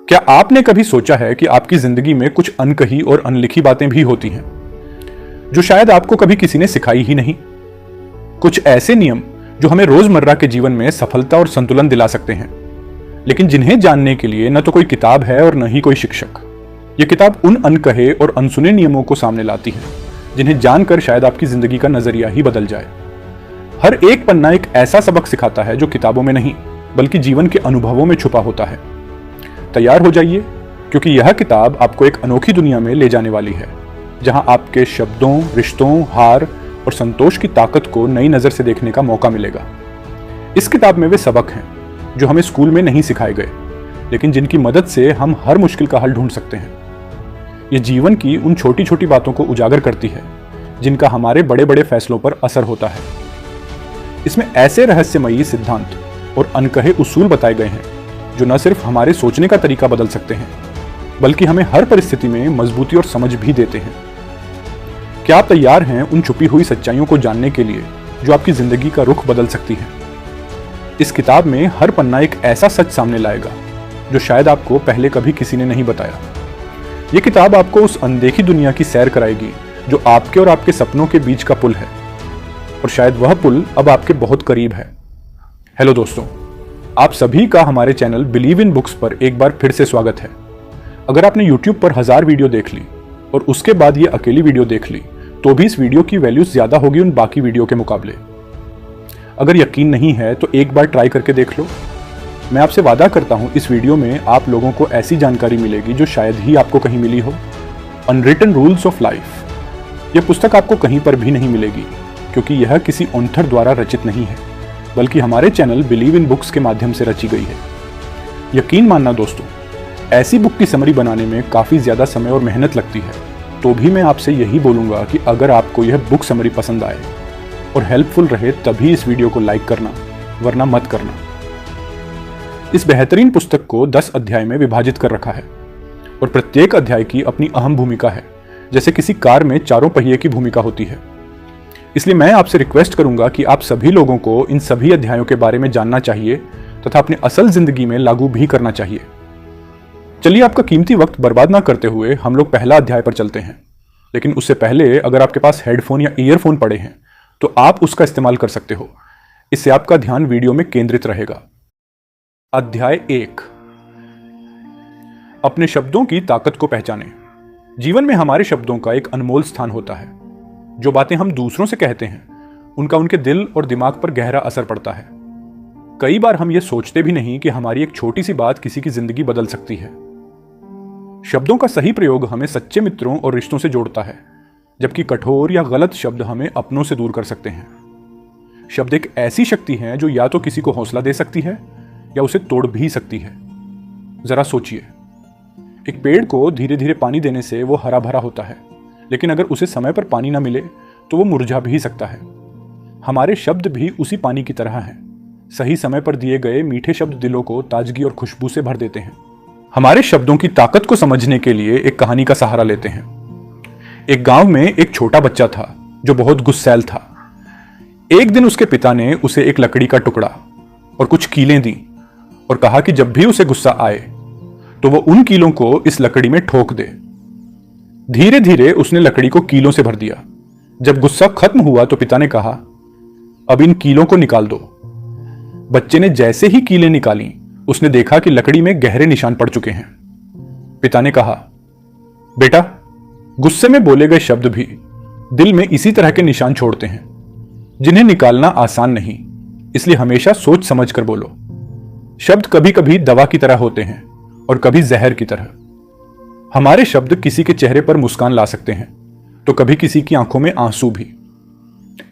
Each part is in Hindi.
क्या आपने कभी सोचा है कि आपकी जिंदगी में कुछ अनकही और अनलिखी बातें भी होती हैं जो शायद आपको कभी किसी ने सिखाई ही नहीं। कुछ ऐसे नियम जो हमें रोजमर्रा के जीवन में सफलता और संतुलन दिला सकते हैं, लेकिन जिन्हें जानने के लिए न तो कोई किताब है और न ही कोई शिक्षक। यह किताब उन अनकहे और अनसुने नियमों को सामने लाती है जिन्हें जानकर शायद आपकी जिंदगी का नजरिया ही बदल जाए। हर एक पन्ना एक ऐसा सबक सिखाता है जो किताबों में नहीं बल्कि जीवन के अनुभवों में छुपा होता है। तैयार हो जाइए, क्योंकि यह किताब आपको एक अनोखी दुनिया में ले जाने वाली है, जहां आपके शब्दों, रिश्तों, हार और संतोष की ताकत को नई नजर से देखने का मौका मिलेगा। इस किताब में वे सबक हैं जो हमें स्कूल में नहीं सिखाए गए, लेकिन जिनकी मदद से हम हर मुश्किल का हल ढूंढ सकते हैं। ये जीवन की उन छोटी छोटी बातों को उजागर करती है जिनका हमारे बड़े बड़े फैसलों पर असर होता है। इसमें ऐसे रहस्यमयी सिद्धांत और अनकहे उसूल बताए गए हैं जो न सिर्फ हमारे सोचने का तरीका बदल सकते हैं, बल्कि हमें हर परिस्थिति में मजबूती और समझ भी देते हैं। क्या आप तैयार हैं उन छुपी हुई सच्चाइयों को जानने के लिए जो आपकी जिंदगी का रुख बदल सकती है? इस किताब में हर पन्ना एक ऐसा सच सामने लाएगा जो शायद आपको पहले कभी किसी ने नहीं बताया। यह किताब आपको उस अनदेखी दुनिया की सैर कराएगी जो आपके और आपके सपनों के बीच का पुल है, और शायद वह पुल अब आपके बहुत करीब है। हेलो दोस्तों, आप सभी का हमारे चैनल बिलीव इन बुक्स पर एक बार फिर से स्वागत है। अगर आपने YouTube पर 1000 वीडियो देख ली और उसके बाद ये अकेली वीडियो देख ली, तो भी इस वीडियो की वैल्यू ज्यादा होगी उन बाकी वीडियो के मुकाबले। अगर यकीन नहीं है तो एक बार ट्राई करके देख लो। मैं आपसे वादा करता हूं इस वीडियो में आप लोगों को ऐसी जानकारी मिलेगी जो शायद ही आपको कहीं मिली हो। Unwritten rules of life. यह पुस्तक आपको कहीं पर भी नहीं मिलेगी, क्योंकि यह किसी ऑथर द्वारा रचित नहीं है, बल्कि हमारे चैनल बिलीव इन बुक्स के माध्यम से रची गई है। यकीन मानना दोस्तों, ऐसी बुक की समरी बनाने में काफी ज्यादा समय और मेहनत लगती है, तो भी मैं आपसे यही बोलूंगा कि अगर आपको यह बुक समरी पसंद आए और हेल्पफुल रहे तभी इस वीडियो को लाइक करना, वरना मत करना। इस बेहतरीन पुस्तक को 10 अध्याय में विभाजित कर रखा है और प्रत्येक अध्याय की अपनी अहम भूमिका है, जैसे किसी कार में चारों पहिए की भूमिका होती है। इसलिए मैं आपसे रिक्वेस्ट करूंगा कि आप सभी लोगों को इन सभी अध्यायों के बारे में जानना चाहिए तथा अपनी असल जिंदगी में लागू भी करना चाहिए। चलिए आपका कीमती वक्त बर्बाद ना करते हुए हम लोग पहला अध्याय पर चलते हैं। लेकिन उससे पहले अगर आपके पास हेडफोन या ईयरफोन पड़े हैं तो आप उसका इस्तेमाल कर सकते हो। इससे आपका ध्यान वीडियो में केंद्रित रहेगा। अध्याय 1, अपने शब्दों की ताकत को पहचानें। जीवन में हमारे शब्दों का एक अनमोल स्थान होता है। जो बातें हम दूसरों से कहते हैं उनका उनके दिल और दिमाग पर गहरा असर पड़ता है। कई बार हम ये सोचते भी नहीं कि हमारी एक छोटी सी बात किसी की जिंदगी बदल सकती है। शब्दों का सही प्रयोग हमें सच्चे मित्रों और रिश्तों से जोड़ता है, जबकि कठोर या गलत शब्द हमें अपनों से दूर कर सकते हैं। शब्द एक ऐसी शक्ति है जो या तो किसी को हौसला दे सकती है या उसे तोड़ भी सकती है। जरा सोचिए, एक पेड़ को धीरे धीरे पानी देने से वो हरा भरा होता है, लेकिन अगर उसे समय पर पानी ना मिले तो वो मुरझा भी सकता है। हमारे शब्द भी उसी पानी की तरह हैं। सही समय पर दिए गए मीठे शब्द दिलों को ताजगी और खुशबू से भर देते हैं। हमारे शब्दों की ताकत को समझने के लिए एक कहानी का सहारा लेते हैं। एक गांव में एक छोटा बच्चा था जो बहुत गुस्सैल था। एक दिन उसके पिता ने उसे एक लकड़ी का टुकड़ा और कुछ कीलें दी और कहा कि जब भी उसे गुस्सा आए तो वो उन कीलों को इस लकड़ी में ठोक दे। धीरे धीरे उसने लकड़ी को कीलों से भर दिया। जब गुस्सा खत्म हुआ तो पिता ने कहा, अब इन कीलों को निकाल दो। बच्चे ने जैसे ही कीलें निकाली, उसने देखा कि लकड़ी में गहरे निशान पड़ चुके हैं। पिता ने कहा, बेटा, गुस्से में बोले गए शब्द भी दिल में इसी तरह के निशान छोड़ते हैं, जिन्हें निकालना आसान नहीं, इसलिए हमेशा सोच समझ कर बोलो। शब्द कभी कभी दवा की तरह होते हैं और कभी जहर की तरह। हमारे शब्द किसी के चेहरे पर मुस्कान ला सकते हैं तो कभी किसी की आंखों में आंसू भी।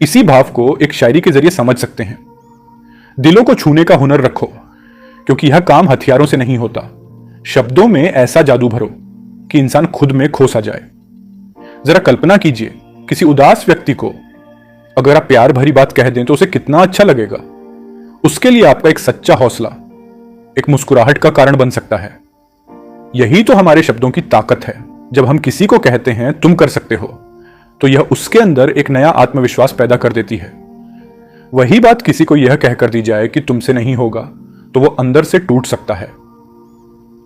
इसी भाव को एक शायरी के जरिए समझ सकते हैं। दिलों को छूने का हुनर रखो, क्योंकि यह काम हथियारों से नहीं होता। शब्दों में ऐसा जादू भरो कि इंसान खुद में खो सा जाए। जरा कल्पना कीजिए, किसी उदास व्यक्ति को अगर आप प्यार भरी बात कह दें तो उसे कितना अच्छा लगेगा। उसके लिए आपका एक सच्चा हौसला एक मुस्कुराहट का कारण बन सकता है। यही तो हमारे शब्दों की ताकत है। जब हम किसी को कहते हैं तुम कर सकते हो, तो यह उसके अंदर एक नया आत्मविश्वास पैदा कर देती है। वही बात किसी को यह कहकर दी जाए कि तुमसे नहीं होगा, तो वो अंदर से टूट सकता है।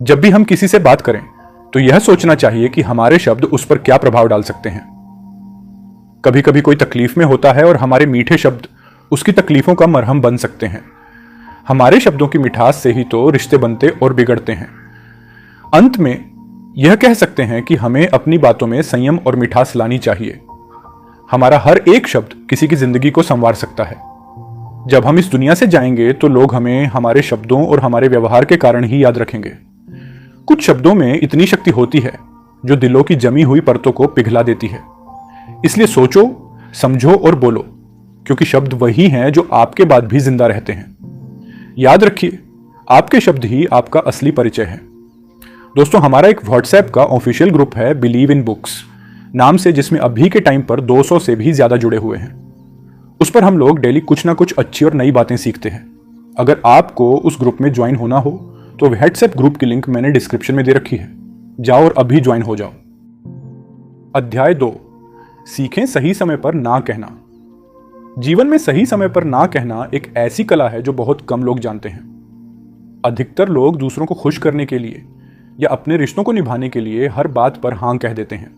जब भी हम किसी से बात करें तो यह सोचना चाहिए कि हमारे शब्द उस पर क्या प्रभाव डाल सकते हैं। कभी कभी कोई तकलीफ में होता है और हमारे मीठे शब्द उसकी तकलीफों का मरहम बन सकते हैं। हमारे शब्दों की मिठास से ही तो रिश्ते बनते और बिगड़ते हैं। अंत में यह कह सकते हैं कि हमें अपनी बातों में संयम और मिठास लानी चाहिए। हमारा हर एक शब्द किसी की जिंदगी को संवार सकता है। जब हम इस दुनिया से जाएंगे तो लोग हमें हमारे शब्दों और हमारे व्यवहार के कारण ही याद रखेंगे। कुछ शब्दों में इतनी शक्ति होती है जो दिलों की जमी हुई परतों को पिघला देती है। इसलिए सोचो, समझो और बोलो, क्योंकि शब्द वही हैं जो आपके बाद भी जिंदा रहते हैं। याद रखिए, आपके शब्द ही आपका असली परिचय है। दोस्तों, हमारा एक व्हाट्सएप का ऑफिशियल ग्रुप है बिलीव इन बुक्स नाम से, जिसमें अभी के टाइम पर 200 से भी ज्यादा जुड़े हुए हैं। उस पर हम लोग डेली कुछ ना कुछ अच्छी और नई बातें सीखते हैं। अगर आपको उस ग्रुप में ज्वाइन होना हो तो व्हाट्सएप ग्रुप की लिंक मैंने डिस्क्रिप्शन में दे रखी है। जाओ और अभी ज्वाइन हो जाओ। अध्याय 2, सीखें सही समय पर ना कहना। जीवन में सही समय पर ना कहना एक ऐसी कला है जो बहुत कम लोग जानते हैं। अधिकतर लोग दूसरों को खुश करने के लिए या अपने रिश्तों को निभाने के लिए हर बात पर हाँ कह देते हैं।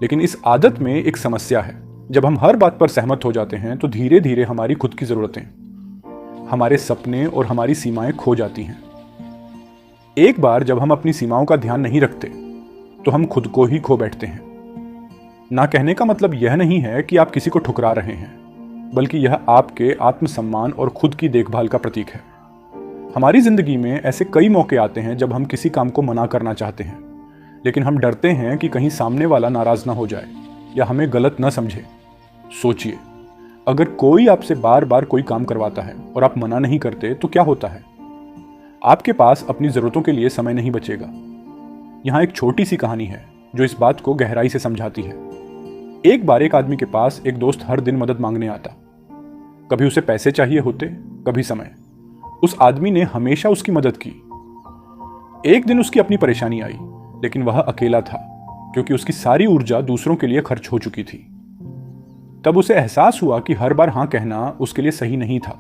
लेकिन इस आदत में एक समस्या है। जब हम हर बात पर सहमत हो जाते हैं तो धीरे धीरे हमारी खुद की जरूरतें, हमारे सपने और हमारी सीमाएं खो जाती हैं। एक बार जब हम अपनी सीमाओं का ध्यान नहीं रखते तो हम खुद को ही खो बैठते हैं। ना कहने का मतलब यह नहीं है कि आप किसी को ठुकरा रहे हैं, बल्कि यह आपके आत्मसम्मान और खुद की देखभाल का प्रतीक है। हमारी जिंदगी में ऐसे कई मौके आते हैं जब हम किसी काम को मना करना चाहते हैं, लेकिन हम डरते हैं कि कहीं सामने वाला नाराज ना हो जाए या हमें गलत न समझे। सोचिए, अगर कोई आपसे बार बार कोई काम करवाता है और आप मना नहीं करते तो क्या होता है? आपके पास अपनी जरूरतों के लिए समय नहीं बचेगा। यहां एक छोटी सी कहानी है जो इस बात को गहराई से समझाती है। एक बार एक आदमी के पास एक दोस्त हर दिन मदद मांगने आता। कभी उसे पैसे चाहिए होते, कभी समय। उस आदमी ने हमेशा उसकी मदद की। एक दिन उसकी अपनी परेशानी आई, लेकिन वह अकेला था क्योंकि उसकी सारी ऊर्जा दूसरों के लिए खर्च हो चुकी थी। तब उसे एहसास हुआ कि हर बार हाँ कहना उसके लिए सही नहीं था।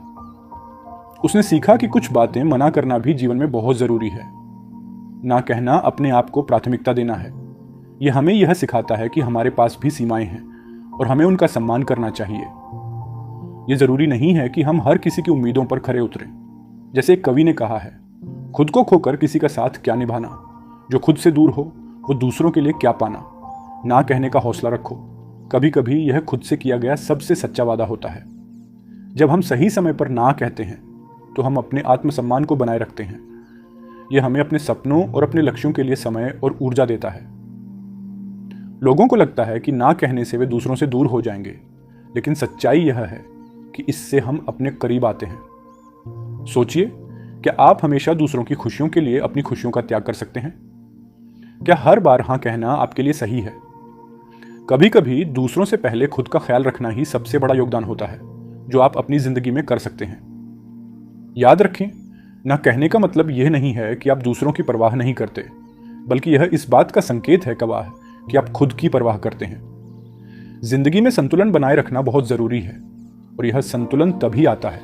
उसने सीखा कि कुछ बातें मना करना भी जीवन में बहुत जरूरी है। ना कहना अपने आप को प्राथमिकता देना है। यह हमें यह सिखाता है कि हमारे पास भी सीमाएं हैं और हमें उनका सम्मान करना चाहिए। यह जरूरी नहीं है कि हम हर किसी की उम्मीदों पर खरे उतरें। जैसे एक कवि ने कहा है, खुद को खोकर किसी का साथ क्या निभाना, जो खुद से दूर हो वो दूसरों के लिए क्या पाना। ना कहने का हौसला रखो। कभी कभी यह खुद से किया गया सबसे सच्चा वादा होता है। जब हम सही समय पर ना कहते हैं तो हम अपने आत्मसम्मान को बनाए रखते हैं। यह हमें अपने सपनों और अपने लक्ष्यों के लिए समय और ऊर्जा देता है। लोगों को लगता है कि ना कहने से वे दूसरों से दूर हो जाएंगे, लेकिन सच्चाई यह है कि इससे हम अपने करीब आते हैं। सोचिए, क्या आप हमेशा दूसरों की खुशियों के लिए अपनी खुशियों का त्याग कर सकते हैं? क्या हर बार हाँ कहना आपके लिए सही है? कभी कभी दूसरों से पहले खुद का ख्याल रखना ही सबसे बड़ा योगदान होता है जो आप अपनी जिंदगी में कर सकते हैं। याद रखें, ना कहने का मतलब यह नहीं है कि आप दूसरों की परवाह नहीं करते, बल्कि यह इस बात का संकेत है गवाह कि आप खुद की परवाह करते हैं। जिंदगी में संतुलन बनाए रखना बहुत जरूरी है, और यह संतुलन तभी आता है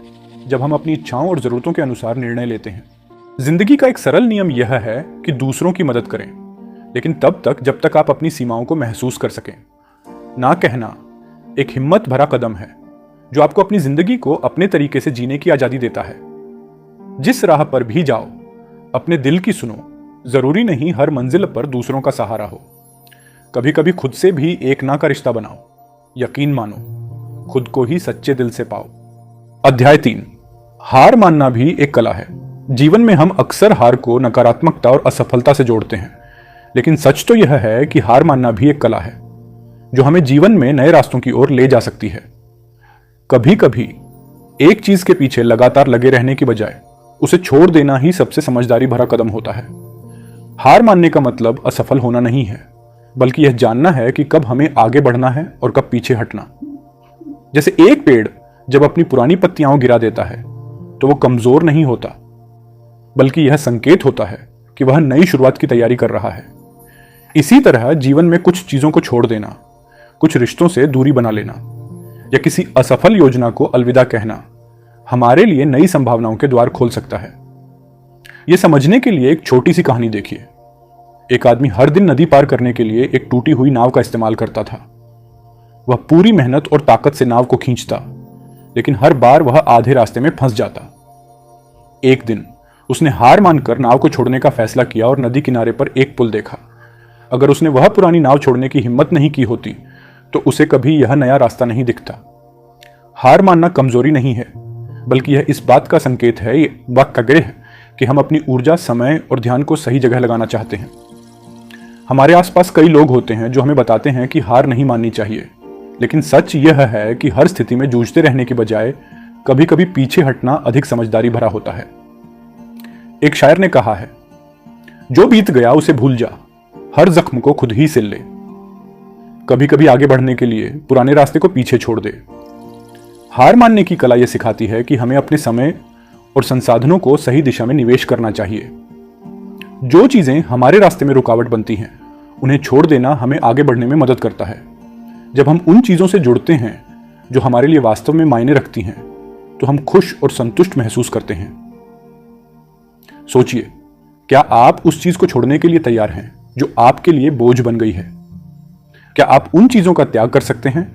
जब हम अपनी इच्छाओं और जरूरतों के अनुसार निर्णय लेते हैं। जिंदगी का एक सरल नियम यह है कि दूसरों की मदद करें, लेकिन तब तक जब तक आप अपनी सीमाओं को महसूस कर सकें। ना कहना एक हिम्मत भरा कदम है जो आपको अपनी जिंदगी को अपने तरीके से जीने की आजादी देता है। जिस राह पर भी जाओ, अपने दिल की सुनो। जरूरी नहीं हर मंजिल पर दूसरों का सहारा हो। कभी कभी खुद से भी एक ना का रिश्ता बनाओ। यकीन मानो, खुद को ही सच्चे दिल से पाओ। अध्याय 3, हार मानना भी एक कला है। जीवन में हम अक्सर हार को नकारात्मकता और असफलता से जोड़ते हैं, लेकिन सच तो यह है कि हार मानना भी एक कला है जो हमें जीवन में नए रास्तों की ओर ले जा सकती है। कभी कभी एक चीज के पीछे लगातार लगे रहने की बजाय उसे छोड़ देना ही सबसे समझदारी भरा कदम होता है। हार मानने का मतलब असफल होना नहीं है, बल्कि यह जानना है कि कब हमें आगे बढ़ना है और कब पीछे हटना। जैसे एक पेड़ जब अपनी पुरानी पत्तियां गिरा देता है तो वो कमजोर नहीं होता, बल्कि यह संकेत होता है कि वह नई शुरुआत की तैयारी कर रहा है। इसी तरह जीवन में कुछ चीजों को छोड़ देना, कुछ रिश्तों से दूरी बना लेना या किसी असफल योजना को अलविदा कहना हमारे लिए नई संभावनाओं के द्वार खोल सकता है। यह समझने के लिए एक छोटी सी कहानी देखिए। एक आदमी हर दिन नदी पार करने के लिए एक टूटी हुई नाव का इस्तेमाल करता था। वह पूरी मेहनत और ताकत से नाव को खींचता, लेकिन हर बार वह आधे रास्ते में फंस जाता। एक दिन उसने हार मानकर नाव को छोड़ने का फैसला किया और नदी किनारे पर एक पुल देखा। अगर उसने वह पुरानी नाव छोड़ने की हिम्मत नहीं की होती तो उसे कभी यह नया रास्ता नहीं दिखता। हार मानना कमजोरी नहीं है, बल्कि यह इस बात का संकेत है, व आग्रह है कि हम अपनी ऊर्जा, समय और ध्यान को सही जगह लगाना चाहते हैं। हमारे आसपास कई लोग होते हैं जो हमें बताते हैं कि हार नहीं माननी चाहिए, लेकिन सच यह है कि हर स्थिति में जूझते रहने की बजाय कभी कभी पीछे हटना अधिक समझदारी भरा होता है। एक शायर ने कहा है, जो बीत गया उसे भूल जा, हर जख्म को खुद ही सिल ले। कभी कभी आगे बढ़ने के लिए पुराने रास्ते को पीछे छोड़ दे। हार मानने की कला यह सिखाती है कि हमें अपने समय और संसाधनों को सही दिशा में निवेश करना चाहिए। जो चीजें हमारे रास्ते में रुकावट बनती हैं, उन्हें छोड़ देना हमें आगे बढ़ने में मदद करता है। जब हम उन चीजों से जुड़ते हैं जो हमारे लिए वास्तव में मायने रखती हैं, तो हम खुश और संतुष्ट महसूस करते हैं। सोचिए, क्या आप उस चीज को छोड़ने के लिए तैयार हैं जो आपके लिए बोझ बन गई है? क्या आप उन चीजों का त्याग कर सकते हैं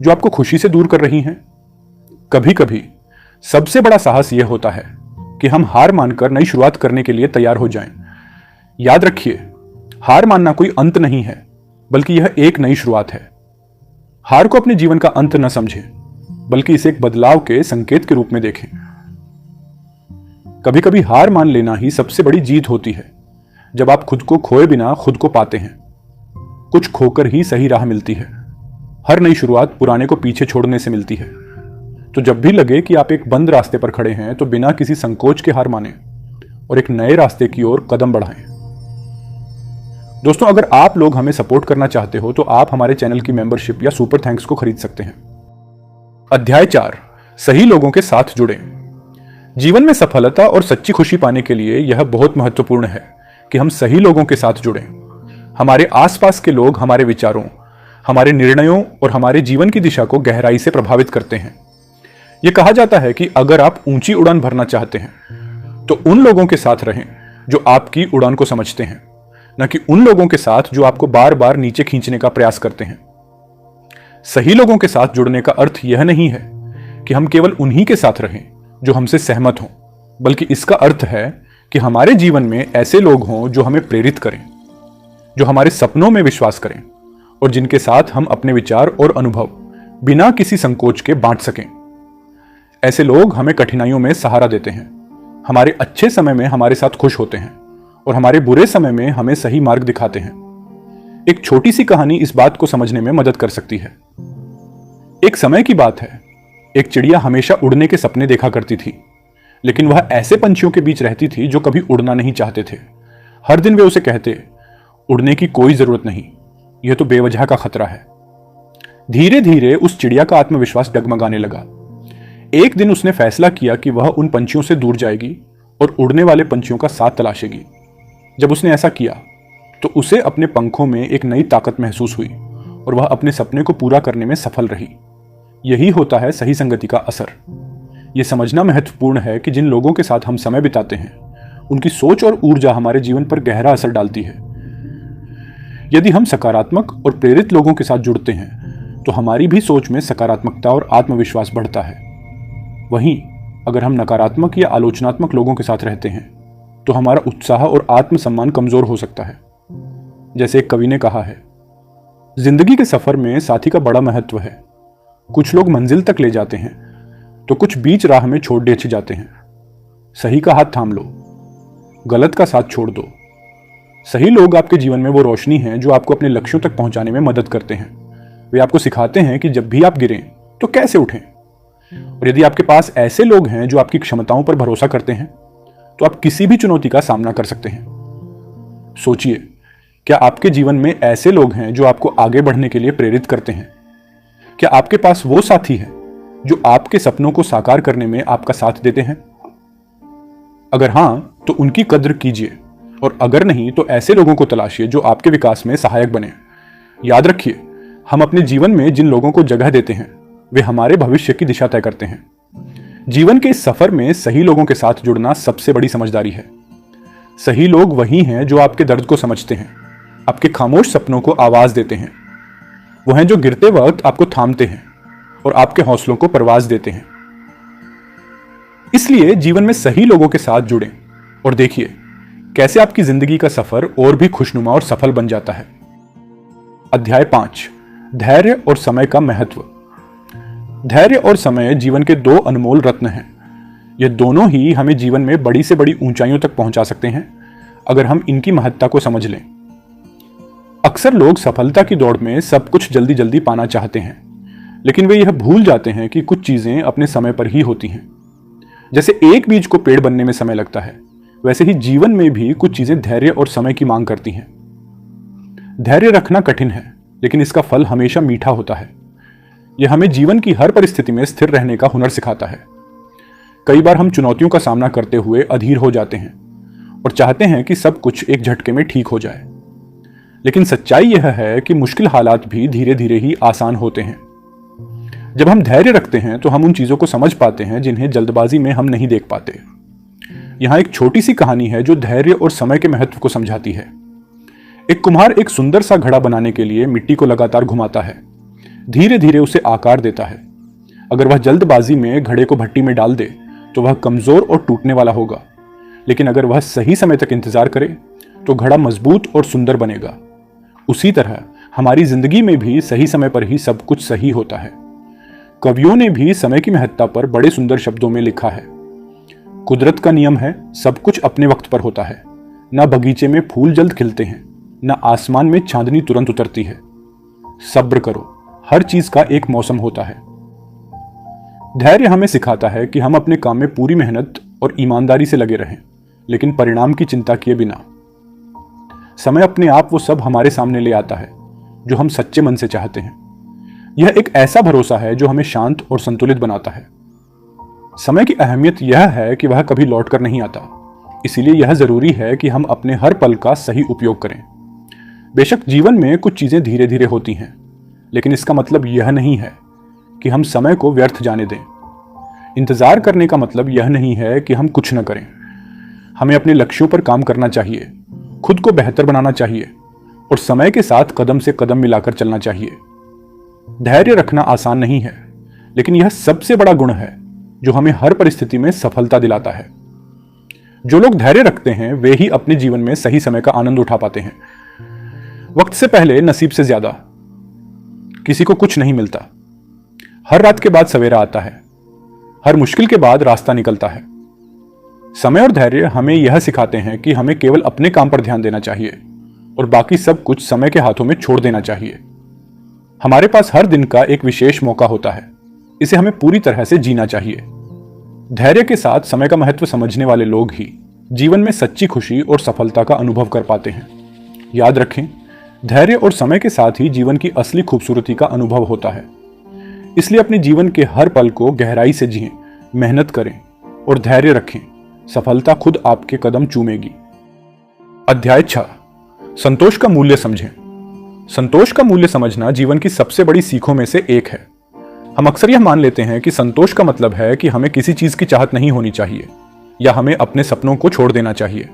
जो आपको खुशी से दूर कर रही हैं? कभी कभी सबसे बड़ा साहस यह होता है कि हम हार मानकर नई शुरुआत करने के लिए तैयार हो जाएं। याद रखिए, हार मानना कोई अंत नहीं है, बल्कि यह एक नई शुरुआत है। हार को अपने जीवन का अंत न समझें, बल्कि इसे एक बदलाव के संकेत के रूप में देखें। कभी कभी हार मान लेना ही सबसे बड़ी जीत होती है, जब आप खुद को खोए बिना खुद को पाते हैं। कुछ खोकर ही सही राह मिलती है। हर नई शुरुआत पुराने को पीछे छोड़ने से मिलती है। तो जब भी लगे कि आप एक बंद रास्ते पर खड़े हैं, तो बिना किसी संकोच के हार मानें और एक नए रास्ते की ओर कदम बढ़ाएं। दोस्तों, अगर आप लोग हमें सपोर्ट करना चाहते हो तो आप हमारे चैनल की मेंबरशिप या सुपर थैंक्स को खरीद सकते हैं। अध्याय 4, सही लोगों के साथ जुड़ें। जीवन में सफलता और सच्ची खुशी पाने के लिए यह बहुत महत्वपूर्ण है कि हम सही लोगों के साथ जुड़ें। हमारे आसपास के लोग हमारे विचारों, हमारे निर्णयों और हमारे जीवन की दिशा को गहराई से प्रभावित करते हैं। यह कहा जाता है कि अगर आप ऊंची उड़ान भरना चाहते हैं तो उन लोगों के साथ रहें जो आपकी उड़ान को समझते हैं, न कि उन लोगों के साथ जो आपको बार बार नीचे खींचने का प्रयास करते हैं। सही लोगों के साथ जुड़ने का अर्थ यह नहीं है कि हम केवल उन्हीं के साथ रहें जो हमसे सहमत हों, बल्कि इसका अर्थ है कि हमारे जीवन में ऐसे लोग हों जो हमें प्रेरित करें, जो हमारे सपनों में विश्वास करें और जिनके साथ हम अपने विचार और अनुभव बिना किसी संकोच के बांट सकें। ऐसे लोग हमें कठिनाइयों में सहारा देते हैं, हमारे अच्छे समय में हमारे साथ खुश होते हैं और हमारे बुरे समय में हमें सही मार्ग दिखाते हैं। एक छोटी सी कहानी इस बात को समझने में मदद कर सकती है। एक समय की बात है, एक चिड़िया हमेशा उड़ने के सपने देखा करती थी, लेकिन वह ऐसे पंछियों के बीच रहती थी जो कभी उड़ना नहीं चाहते थे। हर दिन वे उसे कहते, उड़ने की कोई जरूरत नहीं, यह तो बेवजह का खतरा है। धीरे धीरे उस चिड़िया का आत्मविश्वास डगमगाने लगा। एक दिन उसने फैसला किया कि वह उन पंछियों से दूर जाएगी और उड़ने वाले पंछियों का साथ तलाशेगी। जब उसने ऐसा किया तो उसे अपने पंखों में एक नई ताकत महसूस हुई और वह अपने सपने को पूरा करने में सफल रही। यही होता है सही संगति का असर। यह समझना महत्वपूर्ण है कि जिन लोगों के साथ हम समय बिताते हैं, उनकी सोच और ऊर्जा हमारे जीवन पर गहरा असर डालती है। यदि हम सकारात्मक और प्रेरित लोगों के साथ जुड़ते हैं तो हमारी भी सोच में सकारात्मकता और आत्मविश्वास बढ़ता है। वहीं अगर हम नकारात्मक या आलोचनात्मक लोगों के साथ रहते हैं तो हमारा उत्साह और आत्मसम्मान कमजोर हो सकता है। जैसे एक कवि ने कहा है, जिंदगी के सफर में साथी का बड़ा महत्व है। कुछ लोग मंजिल तक ले जाते हैं तो कुछ बीच राह में छोड़ दे जाते हैं। सही का हाथ थाम लो, गलत का साथ छोड़ दो। सही लोग आपके जीवन में वो रोशनी है जो आपको अपने लक्ष्यों तक पहुंचाने में मदद करते हैं। वे आपको सिखाते हैं कि जब भी आप गिरें तो कैसे उठें। और यदि आपके पास ऐसे लोग हैं जो आपकी क्षमताओं पर भरोसा करते हैं, तो आप किसी भी चुनौती का सामना कर सकते हैं। सोचिए, क्या आपके जीवन में ऐसे लोग हैं जो आपको आगे बढ़ने के लिए प्रेरित करते हैं? क्या आपके पास वो साथी हैं जो आपके सपनों को साकार करने में आपका साथ देते हैं? अगर हां, तो उनकी कद्र कीजिए, और अगर नहीं तो ऐसे लोगों को तलाशिए जो आपके विकास में सहायक बने। याद रखिए, हम अपने जीवन में जिन लोगों को जगह देते हैं वे हमारे भविष्य की दिशा तय करते हैं। जीवन के इस सफर में सही लोगों के साथ जुड़ना सबसे बड़ी समझदारी है। सही लोग वही हैं जो आपके दर्द को समझते हैं, आपके खामोश सपनों को आवाज देते हैं। वो हैं जो गिरते वक्त आपको थामते हैं और आपके हौसलों को परवाज देते हैं। इसलिए जीवन में सही लोगों के साथ जुड़ें और देखिए कैसे आपकी जिंदगी का सफर और भी खुशनुमा और सफल बन जाता है। अध्याय 5, धैर्य और समय का महत्व। धैर्य और समय जीवन के दो अनमोल रत्न हैं। ये दोनों ही हमें जीवन में बड़ी से बड़ी ऊंचाइयों तक पहुंचा सकते हैं अगर हम इनकी महत्ता को समझ लें। अक्सर लोग सफलता की दौड़ में सब कुछ जल्दी जल्दी पाना चाहते हैं, लेकिन वे यह भूल जाते हैं कि कुछ चीजें अपने समय पर ही होती हैं। जैसे एक बीज को पेड़ बनने में समय लगता है, वैसे ही जीवन में भी कुछ चीजें धैर्य और समय की मांग करती हैं। धैर्य रखना कठिन है, लेकिन इसका फल हमेशा मीठा होता है। यह हमें जीवन की हर परिस्थिति में स्थिर रहने का हुनर सिखाता है। कई बार हम चुनौतियों का सामना करते हुए अधीर हो जाते हैं और चाहते हैं कि सब कुछ एक झटके में ठीक हो जाए, लेकिन सच्चाई यह है कि मुश्किल हालात भी धीरे धीरे ही आसान होते हैं। जब हम धैर्य रखते हैं तो हम उन चीजों को समझ पाते हैं जिन्हें जल्दबाजी में हम नहीं देख पाते। यहां एक छोटी सी कहानी है जो धैर्य और समय के महत्व को समझाती है। एक कुम्हार एक सुंदर सा घड़ा बनाने के लिए मिट्टी को लगातार घुमाता है, धीरे धीरे उसे आकार देता है। अगर वह जल्दबाजी में घड़े को भट्टी में डाल दे तो वह कमजोर और टूटने वाला होगा, लेकिन अगर वह सही समय तक इंतजार करे तो घड़ा मजबूत और सुंदर बनेगा। उसी तरह हमारी जिंदगी में भी सही समय पर ही सब कुछ सही होता है। कवियों ने भी समय की महत्ता पर बड़े सुंदर शब्दों में लिखा है। कुदरत का नियम है, सब कुछ अपने वक्त पर होता है। ना बगीचे में फूल जल्द खिलते हैं, ना आसमान में चांदनी तुरंत उतरती है। सब्र करो, हर चीज का एक मौसम होता है। धैर्य हमें सिखाता है कि हम अपने काम में पूरी मेहनत और ईमानदारी से लगे रहें, लेकिन परिणाम की चिंता किए बिना। समय अपने आप वो सब हमारे सामने ले आता है जो हम सच्चे मन से चाहते हैं। यह एक ऐसा भरोसा है जो हमें शांत और संतुलित बनाता है। समय की अहमियत यह है कि वह कभी लौट कर नहीं आता, इसीलिए यह जरूरी है कि हम अपने हर पल का सही उपयोग करें। बेशक जीवन में कुछ चीजें धीरे धीरे होती हैं, लेकिन इसका मतलब यह नहीं है कि हम समय को व्यर्थ जाने दें। इंतजार करने का मतलब यह नहीं है कि हम कुछ न करें। हमें अपने लक्ष्यों पर काम करना चाहिए, खुद को बेहतर बनाना चाहिए और समय के साथ कदम से कदम मिलाकर चलना चाहिए। धैर्य रखना आसान नहीं है, लेकिन यह सबसे बड़ा गुण है जो हमें हर परिस्थिति में सफलता दिलाता है। जो लोग धैर्य रखते हैं वे ही अपने जीवन में सही समय का आनंद उठा पाते हैं। वक्त से पहले नसीब से ज्यादा किसी को कुछ नहीं मिलता। हर रात के बाद सवेरा आता है, हर मुश्किल के बाद रास्ता निकलता है। समय और धैर्य हमें यह सिखाते हैं कि हमें केवल अपने काम पर ध्यान देना चाहिए और बाकी सब कुछ समय के हाथों में छोड़ देना चाहिए। हमारे पास हर दिन का एक विशेष मौका होता है, इसे हमें पूरी तरह से जीना चाहिए। धैर्य के साथ समय का महत्व समझने वाले लोग ही जीवन में सच्ची खुशी और सफलता का अनुभव कर पाते हैं। याद रखें, धैर्य और समय के साथ ही जीवन की असली खूबसूरती का अनुभव होता है। इसलिए अपने जीवन के हर पल को गहराई से जिएं, मेहनत करें और धैर्य रखें। सफलता खुद आपके कदम चूमेगी। अध्याय 6, संतोष का मूल्य समझें। संतोष का मूल्य समझना जीवन की सबसे बड़ी सीखों में से एक है। हम अक्सर यह मान लेते हैं कि संतोष का मतलब है कि हमें किसी चीज की चाहत नहीं होनी चाहिए या हमें अपने सपनों को छोड़ देना चाहिए।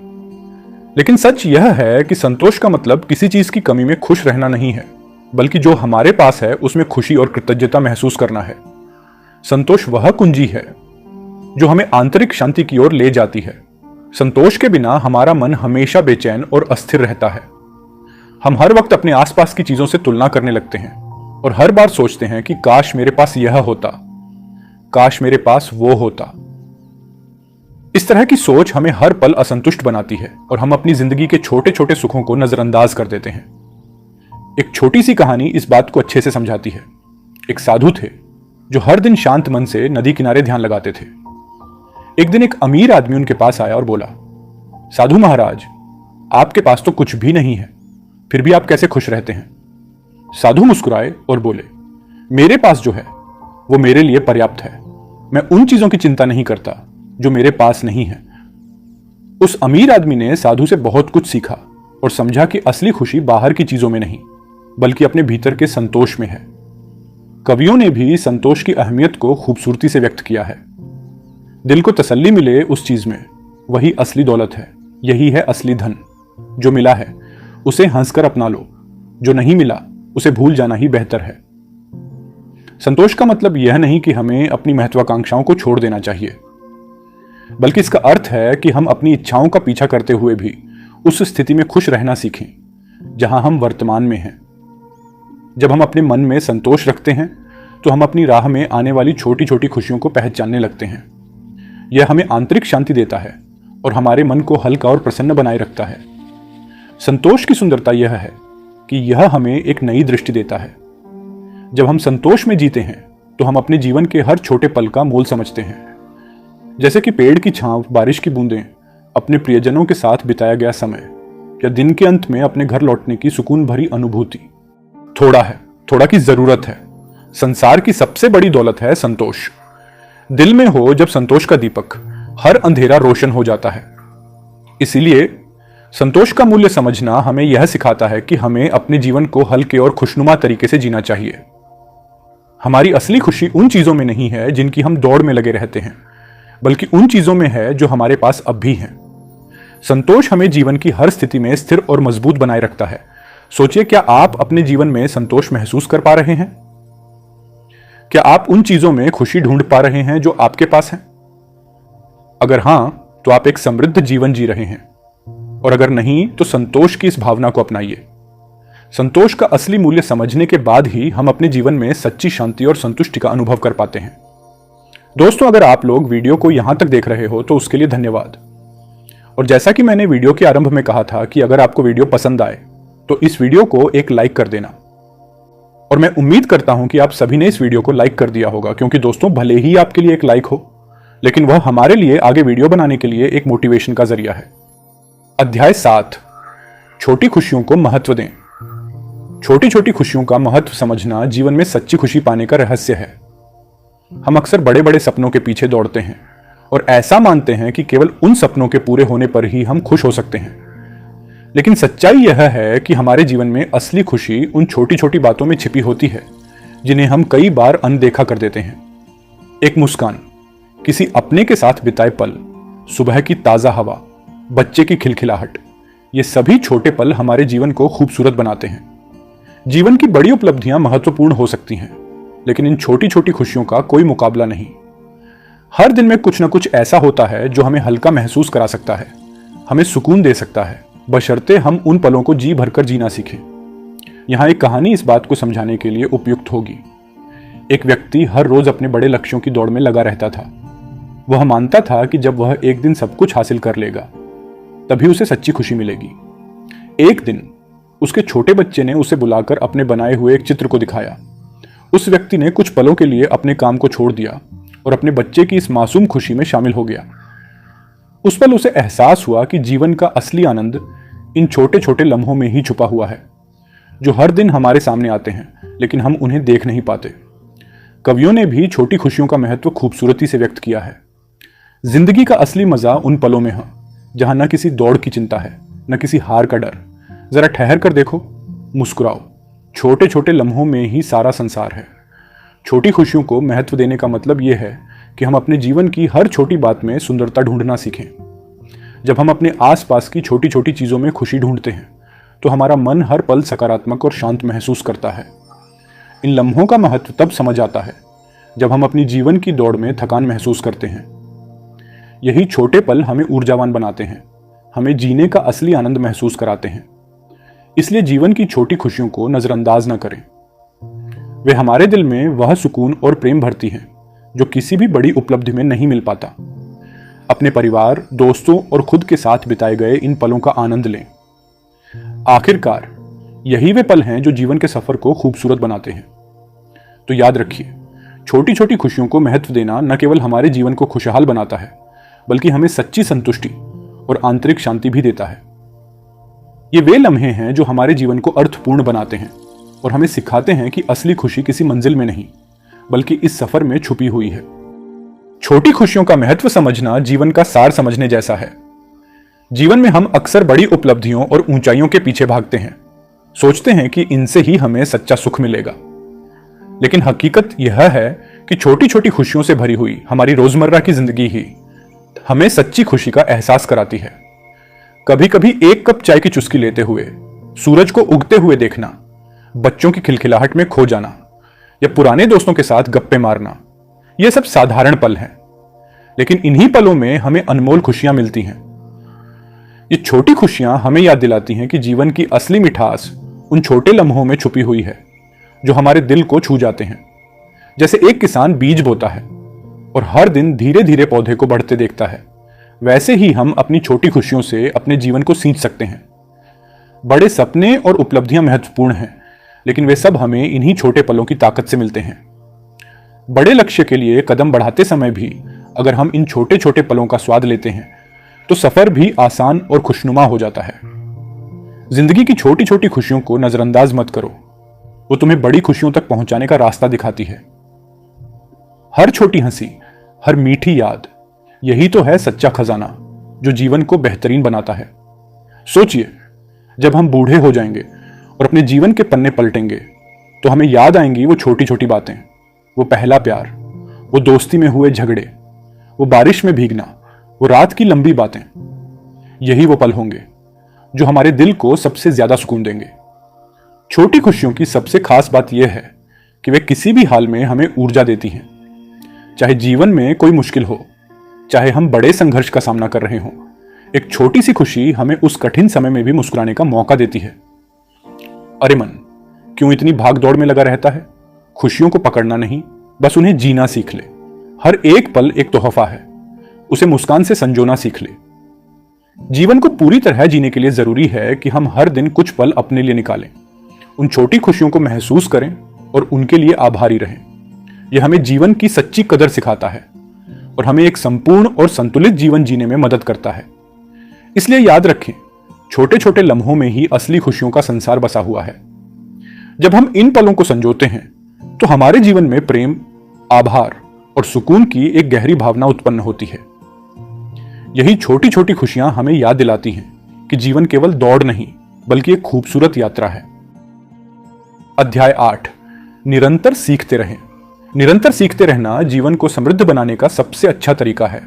लेकिन सच यह है कि संतोष का मतलब किसी चीज की कमी में खुश रहना नहीं है, बल्कि जो हमारे पास है उसमें खुशी और कृतज्ञता महसूस करना है। संतोष वह कुंजी है जो हमें आंतरिक शांति की ओर ले जाती है। संतोष के बिना हमारा मन हमेशा बेचैन और अस्थिर रहता है। हम हर वक्त अपने आसपास की चीजों से तुलना करने लगते हैं और हर बार सोचते हैं कि काश मेरे पास यह होता, काश मेरे पास वो होता। इस तरह की सोच हमें हर पल असंतुष्ट बनाती है और हम अपनी जिंदगी के छोटे छोटे सुखों को नजरअंदाज कर देते हैं। एक छोटी सी कहानी इस बात को अच्छे से समझाती है। एक साधु थे जो हर दिन शांत मन से नदी किनारे ध्यान लगाते थे। एक दिन एक अमीर आदमी उनके पास आया और बोला, साधु महाराज, आपके पास तो कुछ भी नहीं है, फिर भी आप कैसे खुश रहते हैं? साधु मुस्कुराए और बोले, मेरे पास जो है वो मेरे लिए पर्याप्त है। मैं उन चीजों की चिंता नहीं करता जो मेरे पास नहीं है। उस अमीर आदमी ने साधु से बहुत कुछ सीखा और समझा कि असली खुशी बाहर की चीजों में नहीं, बल्कि अपने भीतर के संतोष में है। कवियों ने भी संतोष की अहमियत को खूबसूरती से व्यक्त किया है। दिल को तसल्ली मिले उस चीज में, वही असली दौलत है। यही है असली धन। जो मिला है उसे हंसकर अपना लो, जो नहीं मिला उसे भूल जाना ही बेहतर है। संतोष का मतलब यह नहीं कि हमें अपनी महत्वाकांक्षाओं को छोड़ देना चाहिए, बल्कि इसका अर्थ है कि हम अपनी इच्छाओं का पीछा करते हुए भी उस स्थिति में खुश रहना सीखें जहां हम वर्तमान में हैं। जब हम अपने मन में संतोष रखते हैं तो हम अपनी राह में आने वाली छोटी छोटी खुशियों को पहचानने लगते हैं। यह हमें आंतरिक शांति देता है और हमारे मन को हल्का और प्रसन्न बनाए रखता है। संतोष की सुंदरता यह है कि यह हमें एक नई दृष्टि देता है। जब हम संतोष में जीते हैं तो हम अपने जीवन के हर छोटे पल का मोल समझते हैं, जैसे कि पेड़ की छांव, बारिश की बूंदें, अपने प्रियजनों के साथ बिताया गया समय या दिन के अंत में अपने घर लौटने की सुकून भरी अनुभूति। थोड़ा है, थोड़ा की जरूरत है। संसार की सबसे बड़ी दौलत है संतोष। दिल में हो जब संतोष का दीपक, हर अंधेरा रोशन हो जाता है। इसीलिए संतोष का मूल्य समझना हमें यह सिखाता है कि हमें अपने जीवन को हल्के और खुशनुमा तरीके से जीना चाहिए। हमारी असली खुशी उन चीजों में नहीं है जिनकी हम दौड़ में लगे रहते हैं, बल्कि उन चीजों में है जो हमारे पास अब भी हैं। संतोष हमें जीवन की हर स्थिति में स्थिर और मजबूत बनाए रखता है। सोचिए, क्या आप अपने जीवन में संतोष महसूस कर पा रहे हैं? क्या आप उन चीजों में खुशी ढूंढ पा रहे हैं जो आपके पास हैं? अगर हां, तो आप एक समृद्ध जीवन जी रहे हैं, और अगर नहीं तो संतोष की इस भावना को अपनाइए। संतोष का असली मूल्य समझने के बाद ही हम अपने जीवन में सच्ची शांति और संतुष्टि का अनुभव कर पाते हैं। दोस्तों, अगर आप लोग वीडियो को यहां तक देख रहे हो तो उसके लिए धन्यवाद। और जैसा कि मैंने वीडियो के आरंभ में कहा था कि अगर आपको वीडियो पसंद आए तो इस वीडियो को एक लाइक कर देना। और मैं उम्मीद करता हूं कि आप सभी ने इस वीडियो को लाइक कर दिया होगा, क्योंकि दोस्तों, भले ही आपके लिए एक लाइक हो, लेकिन वह हमारे लिए आगे वीडियो बनाने के लिए एक मोटिवेशन का जरिया है। अध्याय 7, छोटी खुशियों को महत्व दें। छोटी छोटी खुशियों का महत्व समझना जीवन में सच्ची खुशी पाने का रहस्य है। हम अक्सर बड़े बड़े सपनों के पीछे दौड़ते हैं और ऐसा मानते हैं कि केवल उन सपनों के पूरे होने पर ही हम खुश हो सकते हैं। लेकिन सच्चाई यह है कि हमारे जीवन में असली खुशी उन छोटी छोटी बातों में छिपी होती है जिन्हें हम कई बार अनदेखा कर देते हैं। एक मुस्कान, किसी अपने के साथ बिताए पल, सुबह की ताजा हवा, बच्चे की खिलखिलाहट, ये सभी छोटे पल हमारे जीवन को खूबसूरत बनाते हैं। जीवन की बड़ी उपलब्धियां महत्वपूर्ण हो सकती हैं, लेकिन इन छोटी छोटी खुशियों का कोई मुकाबला नहीं। हर दिन में कुछ न कुछ ऐसा होता है जो हमें हल्का महसूस करा सकता है, हमें सुकून दे सकता है, बशर्ते हम उन पलों को जी भरकर जीना सीखें। यहां एक कहानी इस बात को समझाने के लिए उपयुक्त होगी। एक व्यक्ति हर रोज अपने बड़े लक्ष्यों की दौड़ में लगा रहता था। वह मानता था कि जब वह एक दिन सब कुछ हासिल कर लेगा तभी उसे सच्ची खुशी मिलेगी। एक दिन उसके छोटे बच्चे ने उसे बुलाकर अपने बनाए हुए एक चित्र को दिखाया। उस व्यक्ति ने कुछ पलों के लिए अपने काम को छोड़ दिया और अपने बच्चे की इस मासूम खुशी में शामिल हो गया। उस पल उसे एहसास हुआ कि जीवन का असली आनंद इन छोटे छोटे लम्हों में ही छुपा हुआ है, जो हर दिन हमारे सामने आते हैं लेकिन हम उन्हें देख नहीं पाते। कवियों ने भी छोटी खुशियों का महत्व खूबसूरती से व्यक्त किया है। जिंदगी का असली मजा उन पलों में है जहां न किसी दौड़ की चिंता है, न किसी हार का डर। जरा ठहर कर देखो, मुस्कुराओ। छोटे छोटे लम्हों में ही सारा संसार है। छोटी खुशियों को महत्व देने का मतलब यह है कि हम अपने जीवन की हर छोटी बात में सुंदरता ढूंढना सीखें। जब हम अपने आसपास की छोटी छोटी चीजों में खुशी ढूंढते हैं तो हमारा मन हर पल सकारात्मक और शांत महसूस करता है। इन लम्हों का महत्व तब समझ आता है जब हम अपनी जीवन की दौड़ में थकान महसूस करते हैं। यही छोटे पल हमें ऊर्जावान बनाते हैं, हमें जीने का असली आनंद महसूस कराते हैं। इसलिए जीवन की छोटी खुशियों को नजरअंदाज न करें। वे हमारे दिल में वह सुकून और प्रेम भरती हैं जो किसी भी बड़ी उपलब्धि में नहीं मिल पाता। अपने परिवार, दोस्तों और खुद के साथ बिताए गए इन पलों का आनंद लें। आखिरकार यही वे पल हैं जो जीवन के सफर को खूबसूरत बनाते हैं। तो याद रखिए, छोटी छोटी खुशियों को महत्व देना न केवल हमारे जीवन को खुशहाल बनाता है, बल्कि हमें सच्ची संतुष्टि और आंतरिक शांति भी देता है। ये वे लम्हे हैं जो हमारे जीवन को अर्थपूर्ण बनाते हैं और हमें सिखाते हैं कि असली खुशी किसी मंजिल में नहीं, बल्कि इस सफर में छुपी हुई है। छोटी खुशियों का महत्व समझना जीवन का सार समझने जैसा है। जीवन में हम अक्सर बड़ी उपलब्धियों और ऊंचाइयों के पीछे भागते हैं, सोचते हैं कि इनसे ही हमें सच्चा सुख मिलेगा। लेकिन हकीकत यह है कि छोटी छोटी खुशियों से भरी हुई हमारी रोजमर्रा की जिंदगी ही हमें सच्ची खुशी का एहसास कराती है। कभी कभी एक कप चाय की चुस्की लेते हुए सूरज को उगते हुए देखना, बच्चों की खिलखिलाहट में खो जाना या पुराने दोस्तों के साथ गप्पे मारना, ये सब साधारण पल हैं, लेकिन इन्हीं पलों में हमें अनमोल खुशियां मिलती हैं। ये छोटी खुशियां हमें याद दिलाती हैं कि जीवन की असली मिठास उन छोटे लम्हों में छुपी हुई है जो हमारे दिल को छू जाते हैं। जैसे एक किसान बीज बोता है और हर दिन धीरे धीरे पौधे को बढ़ते देखता है, वैसे ही हम अपनी छोटी खुशियों से अपने जीवन को सींच सकते हैं। बड़े सपने और उपलब्धियां महत्वपूर्ण हैं, लेकिन वे सब हमें इन्हीं छोटे पलों की ताकत से मिलते हैं। बड़े लक्ष्य के लिए कदम बढ़ाते समय भी अगर हम इन छोटे छोटे पलों का स्वाद लेते हैं तो सफर भी आसान और खुशनुमा हो जाता है। जिंदगी की छोटी छोटी खुशियों को नजरअंदाज मत करो, वो तुम्हें बड़ी खुशियों तक पहुंचाने का रास्ता दिखाती है। हर छोटी हंसी, हर मीठी याद, यही तो है सच्चा खजाना जो जीवन को बेहतरीन बनाता है। सोचिए, जब हम बूढ़े हो जाएंगे और अपने जीवन के पन्ने पलटेंगे तो हमें याद आएंगी वो छोटी छोटी बातें, वो पहला प्यार, वो दोस्ती में हुए झगड़े, वो बारिश में भीगना, वो रात की लंबी बातें। यही वो पल होंगे जो हमारे दिल को सबसे ज्यादा सुकून देंगे। छोटी खुशियों की सबसे खास बात यह है कि वे किसी भी हाल में हमें ऊर्जा देती हैं। चाहे जीवन में कोई मुश्किल हो, चाहे हम बड़े संघर्ष का सामना कर रहे हों, एक छोटी सी खुशी हमें उस कठिन समय में भी मुस्कुराने का मौका देती है। अरे मन, क्यों इतनी भाग दौड़ में लगा रहता है? खुशियों को पकड़ना नहीं, बस उन्हें जीना सीख ले। हर एक पल एक तोहफा है, उसे मुस्कान से संजोना सीख ले। जीवन को पूरी तरह जीने के लिए जरूरी है कि हम हर दिन कुछ पल अपने लिए निकालें, उन छोटी खुशियों को महसूस करें और उनके लिए आभारी रहें। यह हमें जीवन की सच्ची कदर सिखाता है और हमें एक संपूर्ण और संतुलित जीवन जीने में मदद करता है। इसलिए याद रखें, छोटे छोटे लम्हों में ही असली खुशियों का संसार बसा हुआ है। जब हम इन पलों को संजोते हैं तो हमारे जीवन में प्रेम, आभार और सुकून की एक गहरी भावना उत्पन्न होती है। यही छोटी छोटी खुशियां हमें याद दिलाती हैं कि जीवन केवल दौड़ नहीं, बल्कि एक खूबसूरत यात्रा है। अध्याय 8, निरंतर सीखते रहें। निरंतर सीखते रहना जीवन को समृद्ध बनाने का सबसे अच्छा तरीका है।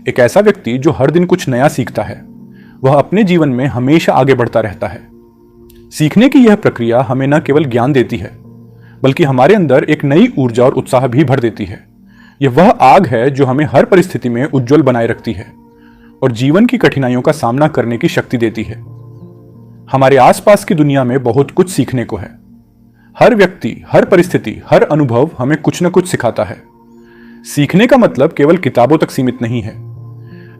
एक ऐसा व्यक्ति जो हर दिन कुछ नया सीखता है, वह अपने जीवन में हमेशा आगे बढ़ता रहता है। सीखने की यह प्रक्रिया हमें न केवल ज्ञान देती है, बल्कि हमारे अंदर एक नई ऊर्जा और उत्साह भी भर देती है। यह वह आग है जो हमें हर परिस्थिति में उज्जवल बनाए रखती है और जीवन की कठिनाइयों का सामना करने की शक्ति देती है। हमारे आसपास की दुनिया में बहुत कुछ सीखने को है। हर व्यक्ति, हर परिस्थिति, हर अनुभव हमें कुछ न कुछ सिखाता है। सीखने का मतलब केवल किताबों तक सीमित नहीं है।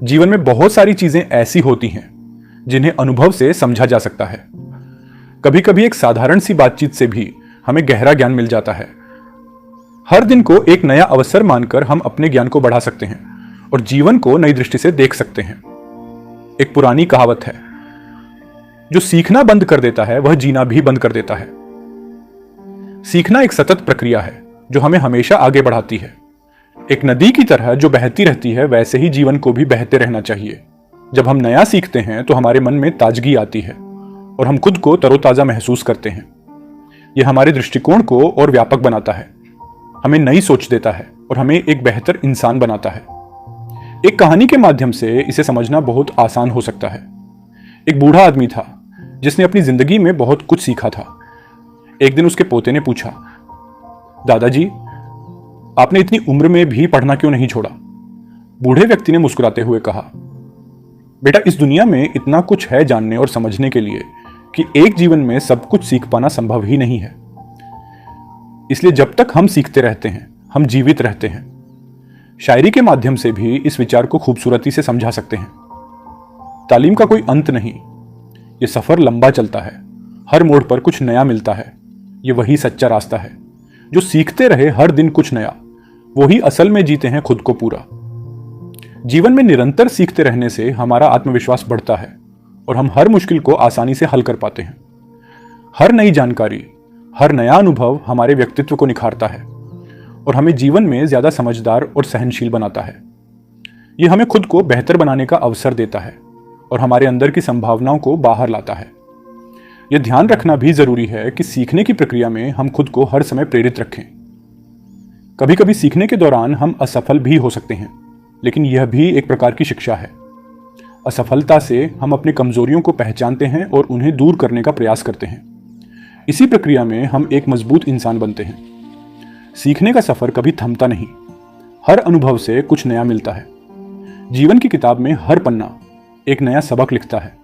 जीवन में बहुत सारी चीजें ऐसी होती हैं जिन्हें अनुभव से समझा जा सकता है। कभी कभी एक साधारण सी बातचीत से भी हमें गहरा ज्ञान मिल जाता है। हर दिन को एक नया अवसर मानकर हम अपने ज्ञान को बढ़ा सकते हैं और जीवन को नई दृष्टि से देख सकते हैं। एक पुरानी कहावत है, जो सीखना बंद कर देता है वह जीना भी बंद कर देता है। सीखना एक सतत प्रक्रिया है जो हमें हमेशा आगे बढ़ाती है। एक नदी की तरह जो बहती रहती है, वैसे ही जीवन को भी बहते रहना चाहिए। जब हम नया सीखते हैं तो हमारे मन में ताजगी आती है और हम खुद को तरोताजा महसूस करते हैं। यह हमारे दृष्टिकोण को और व्यापक बनाता है, हमें नई सोच देता है और हमें एक बेहतर इंसान बनाता है। एक कहानी के माध्यम से इसे समझना बहुत आसान हो सकता है। एक बूढ़ा आदमी था जिसने अपनी जिंदगी में बहुत कुछ सीखा था। एक दिन उसके पोते ने पूछा, दादाजी, आपने इतनी उम्र में भी पढ़ना क्यों नहीं छोड़ा? बूढ़े व्यक्ति ने मुस्कुराते हुए कहा, बेटा, इस दुनिया में इतना कुछ है जानने और समझने के लिए कि एक जीवन में सब कुछ सीख पाना संभव ही नहीं है। इसलिए जब तक हम सीखते रहते हैं, हम जीवित रहते हैं। शायरी के माध्यम से भी इस विचार को खूबसूरती से समझा सकते हैं। तालीम का कोई अंत नहीं, ये सफर लंबा चलता है, हर मोड़ पर कुछ नया मिलता है। ये वही सच्चा रास्ता है। जो सीखते रहे हर दिन कुछ नया, वो ही असल में जीते हैं खुद को पूरा। जीवन में निरंतर सीखते रहने से हमारा आत्मविश्वास बढ़ता है और हम हर मुश्किल को आसानी से हल कर पाते हैं। हर नई जानकारी, हर नया अनुभव हमारे व्यक्तित्व को निखारता है और हमें जीवन में ज्यादा समझदार और सहनशील बनाता है। ये हमें खुद को बेहतर बनाने का अवसर देता है और हमारे अंदर की संभावनाओं को बाहर लाता है। यह ध्यान रखना भी जरूरी है कि सीखने की प्रक्रिया में हम खुद को हर समय प्रेरित रखें। कभी कभी सीखने के दौरान हम असफल भी हो सकते हैं, लेकिन यह भी एक प्रकार की शिक्षा है। असफलता से हम अपनी कमजोरियों को पहचानते हैं और उन्हें दूर करने का प्रयास करते हैं। इसी प्रक्रिया में हम एक मजबूत इंसान बनते हैं। सीखने का सफर कभी थमता नहीं। हर अनुभव से कुछ नया मिलता है। जीवन की किताब में हर पन्ना एक नया सबक लिखता है।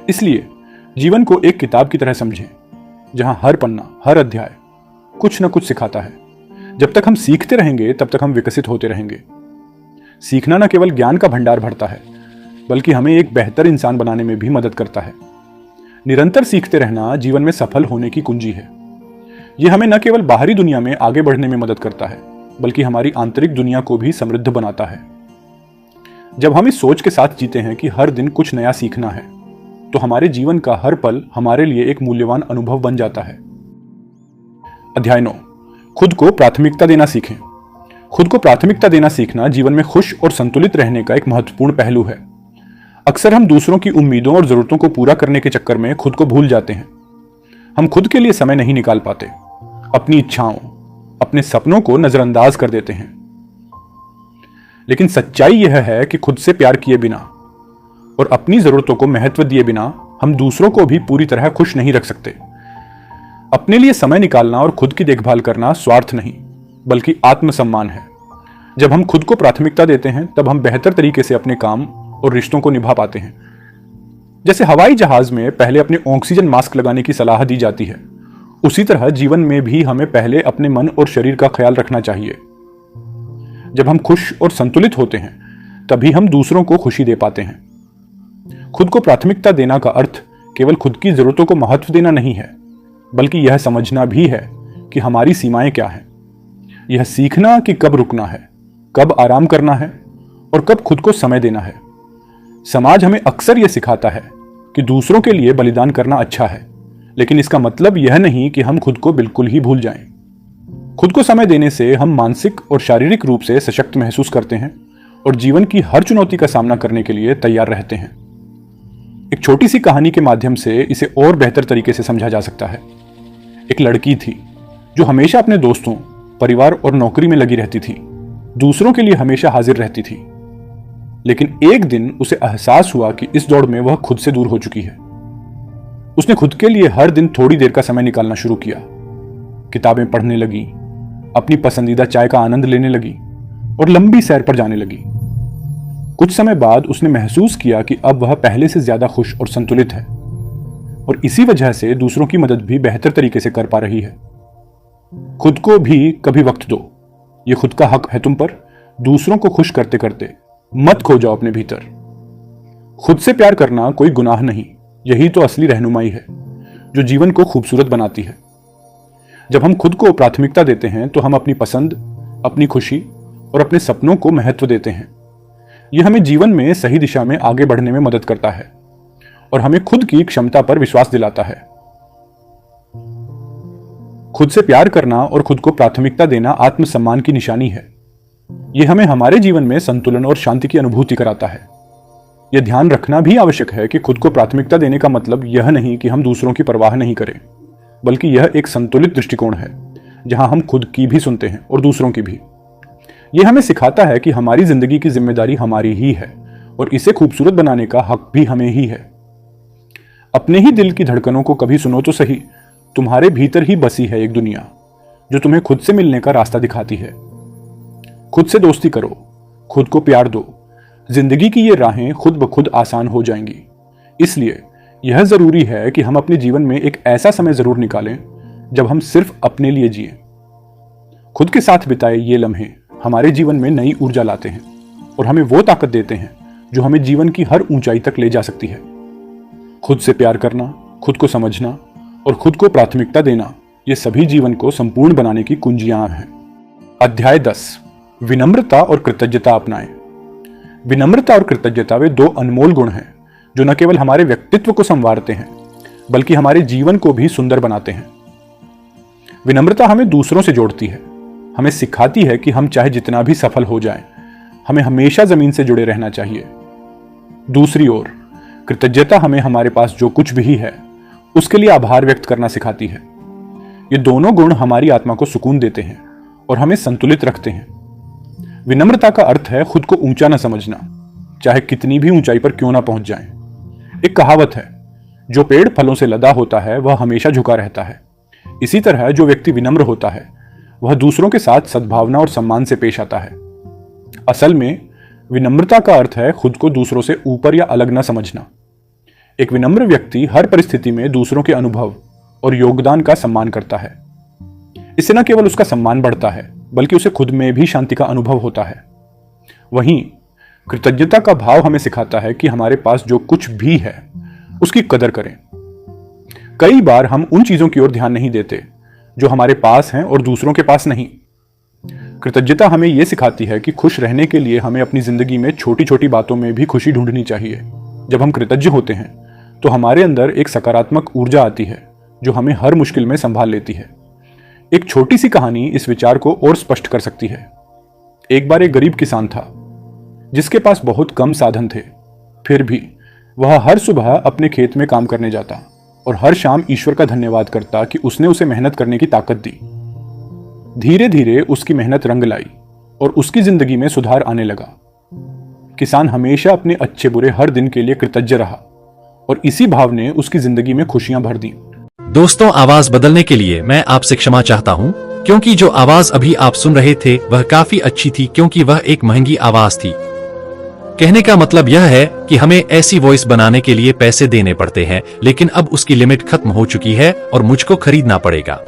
इसलिए जीवन को एक किताब की तरह समझें, जहां हर पन्ना, हर अध्याय कुछ न कुछ सिखाता है। जब तक हम सीखते रहेंगे तब तक हम विकसित होते रहेंगे। सीखना न केवल ज्ञान का भंडार भरता है, बल्कि हमें एक बेहतर इंसान बनाने में भी मदद करता है। निरंतर सीखते रहना जीवन में सफल होने की कुंजी है। यह हमें न केवल बाहरी दुनिया में आगे बढ़ने में मदद करता है, बल्कि हमारी आंतरिक दुनिया को भी समृद्ध बनाता है। जब हम इस सोच के साथ जीते हैं कि हर दिन कुछ नया सीखना है, तो हमारे जीवन का हर पल हमारे लिए एक मूल्यवान अनुभव बन जाता है। अध्याय 9, खुद को प्राथमिकता देना सीखें। खुद को प्राथमिकता देना सीखना जीवन में खुश और संतुलित रहने का एक महत्वपूर्ण पहलू है। अक्सर हम दूसरों की उम्मीदों और जरूरतों को पूरा करने के चक्कर में खुद को भूल जाते हैं। हम खुद के लिए समय नहीं निकाल पाते, अपनी इच्छाओं, अपने सपनों को नजरअंदाज कर देते हैं। लेकिन सच्चाई यह है कि खुद से प्यार किए बिना और अपनी जरूरतों को महत्व दिए बिना हम दूसरों को भी पूरी तरह खुश नहीं रख सकते। अपने लिए समय निकालना और खुद की देखभाल करना स्वार्थ नहीं, बल्कि आत्मसम्मान है। जब हम खुद को प्राथमिकता देते हैं, तब हम बेहतर तरीके से अपने काम और रिश्तों को निभा पाते हैं। जैसे हवाई जहाज में पहले अपने ऑक्सीजन मास्क लगाने की सलाह दी जाती है, उसी तरह जीवन में भी हमें पहले अपने मन और शरीर का ख्याल रखना चाहिए। जब हम खुश और संतुलित होते हैं, तभी हम दूसरों को खुशी दे पाते हैं। खुद को प्राथमिकता देना का अर्थ केवल खुद की जरूरतों को महत्व देना नहीं है, बल्कि यह समझना भी है कि हमारी सीमाएं क्या हैं। यह सीखना कि कब रुकना है, कब आराम करना है और कब खुद को समय देना है। समाज हमें अक्सर यह सिखाता है कि दूसरों के लिए बलिदान करना अच्छा है, लेकिन इसका मतलब यह नहीं कि हम खुद को बिल्कुल ही भूल जाएं। खुद को समय देने से हम मानसिक और शारीरिक रूप से सशक्त महसूस करते हैं और जीवन की हर चुनौती का सामना करने के लिए तैयार रहते हैं। एक छोटी सी कहानी के माध्यम से इसे और बेहतर तरीके से समझा जा सकता है। एक लड़की थी जो हमेशा अपने दोस्तों, परिवार और नौकरी में लगी रहती थी। दूसरों के लिए हमेशा हाजिर रहती थी। लेकिन एक दिन उसे एहसास हुआ कि इस दौड़ में वह खुद से दूर हो चुकी है। उसने खुद के लिए हर दिन थोड़ी देर का समय निकालना शुरू किया। किताबें पढ़ने लगी, अपनी पसंदीदा चाय का आनंद लेने लगी और लंबी सैर पर जाने लगी। कुछ समय बाद उसने महसूस किया कि अब वह पहले से ज्यादा खुश और संतुलित है और इसी वजह से दूसरों की मदद भी बेहतर तरीके से कर पा रही है। खुद को भी कभी वक्त दो, ये खुद का हक है तुम पर। दूसरों को खुश करते करते मत खो जाओ अपने भीतर। खुद से प्यार करना कोई गुनाह नहीं, यही तो असली रहनुमाई है जो जीवन को खूबसूरत बनाती है। जब हम खुद को प्राथमिकता देते हैं तो हम अपनी पसंद, अपनी खुशी और अपने सपनों को महत्व देते हैं। यह हमें जीवन में सही दिशा में आगे बढ़ने में मदद करता है और हमें खुद की क्षमता पर विश्वास दिलाता है। खुद से प्यार करना और खुद को प्राथमिकता देना आत्मसम्मान की निशानी है। यह हमें हमारे जीवन में संतुलन और शांति की अनुभूति कराता है। यह ध्यान रखना भी आवश्यक है कि खुद को प्राथमिकता देने का मतलब यह नहीं कि हम दूसरों की परवाह नहीं करें, बल्कि यह एक संतुलित दृष्टिकोण है जहां हम खुद की भी सुनते हैं और दूसरों की भी। यह हमें सिखाता है कि हमारी जिंदगी की जिम्मेदारी हमारी ही है और इसे खूबसूरत बनाने का हक भी हमें ही है। अपने ही दिल की धड़कनों को कभी सुनो तो सही। तुम्हारे भीतर ही बसी है एक दुनिया जो तुम्हें खुद से मिलने का रास्ता दिखाती है। खुद से दोस्ती करो, खुद को प्यार दो। जिंदगी की ये राहें खुद ब खुद आसान हो जाएंगी। इसलिए यह जरूरी है कि हम अपने जीवन में एक ऐसा समय जरूर निकालें जब हम सिर्फ अपने लिए जिए। खुद के साथ बिताए ये लम्हे हमारे जीवन में नई ऊर्जा लाते हैं और हमें वो ताकत देते हैं जो हमें जीवन की हर ऊंचाई तक ले जा सकती है। खुद से प्यार करना, खुद को समझना और खुद को प्राथमिकता देना, ये सभी जीवन को संपूर्ण बनाने की कुंजियां हैं। अध्याय 10, विनम्रता और कृतज्ञता अपनाएं। विनम्रता और कृतज्ञता वे दो अनमोल गुण हैं जो न केवल हमारे व्यक्तित्व को संवारते हैं, बल्कि हमारे जीवन को भी सुंदर बनाते हैं। विनम्रता हमें दूसरों से जोड़ती है, हमें सिखाती है कि हम चाहे जितना भी सफल हो जाएं, हमें हमेशा जमीन से जुड़े रहना चाहिए। दूसरी ओर कृतज्ञता हमें हमारे पास जो कुछ भी है उसके लिए आभार व्यक्त करना सिखाती है। ये दोनों गुण हमारी आत्मा को सुकून देते हैं और हमें संतुलित रखते हैं। विनम्रता का अर्थ है खुद को ऊंचा न समझना, चाहे कितनी भी ऊंचाई पर क्यों ना पहुंच जाएं। एक कहावत है, जो पेड़ फलों से लदा होता है वह हमेशा झुका रहता है। इसी तरह जो व्यक्ति विनम्र होता है वह दूसरों के साथ सद्भावना और सम्मान से पेश आता है। असल में विनम्रता का अर्थ है खुद को दूसरों से ऊपर या अलग न समझना। एक विनम्र व्यक्ति हर परिस्थिति में दूसरों के अनुभव और योगदान का सम्मान करता है। इससे न केवल उसका सम्मान बढ़ता है बल्कि उसे खुद में भी शांति का अनुभव होता है। वहीं कृतज्ञता का भाव हमें सिखाता है कि हमारे पास जो कुछ भी है उसकी कदर करें। कई बार हम उन चीजों की ओर ध्यान नहीं देते जो हमारे पास हैं और दूसरों के पास नहीं। कृतज्ञता हमें यह सिखाती है कि खुश रहने के लिए हमें अपनी जिंदगी में छोटी छोटी बातों में भी खुशी ढूंढनी चाहिए। जब हम कृतज्ञ होते हैं तो हमारे अंदर एक सकारात्मक ऊर्जा आती है जो हमें हर मुश्किल में संभाल लेती है। एक छोटी सी कहानी इस विचार को और स्पष्ट कर सकती है। एक बार एक गरीब किसान था जिसके पास बहुत कम साधन थे। फिर भी वह हर सुबह अपने खेत में काम करने जाता और हर शाम ईश्वर का धन्यवाद करता कि उसने उसे मेहनत करने की ताकत दी। धीरे धीरे उसकी मेहनत रंग लाई और उसकी जिंदगी में सुधार आने लगा। किसान हमेशा अपने अच्छे बुरे हर दिन के लिए कृतज्ञ रहा और इसी भाव ने उसकी जिंदगी में खुशियां भर दी। दोस्तों, आवाज बदलने के लिए मैं आपसे क्षमा चाहता हूं, क्योंकि जो आवाज अभी आप सुन रहे थे वह काफी अच्छी थी, क्योंकि वह एक महंगी आवाज थी। कहने का मतलब यह है कि हमें ऐसी वॉइस बनाने के लिए पैसे देने पड़ते हैं, लेकिन अब उसकी लिमिट खत्म हो चुकी है और मुझको खरीदना पड़ेगा।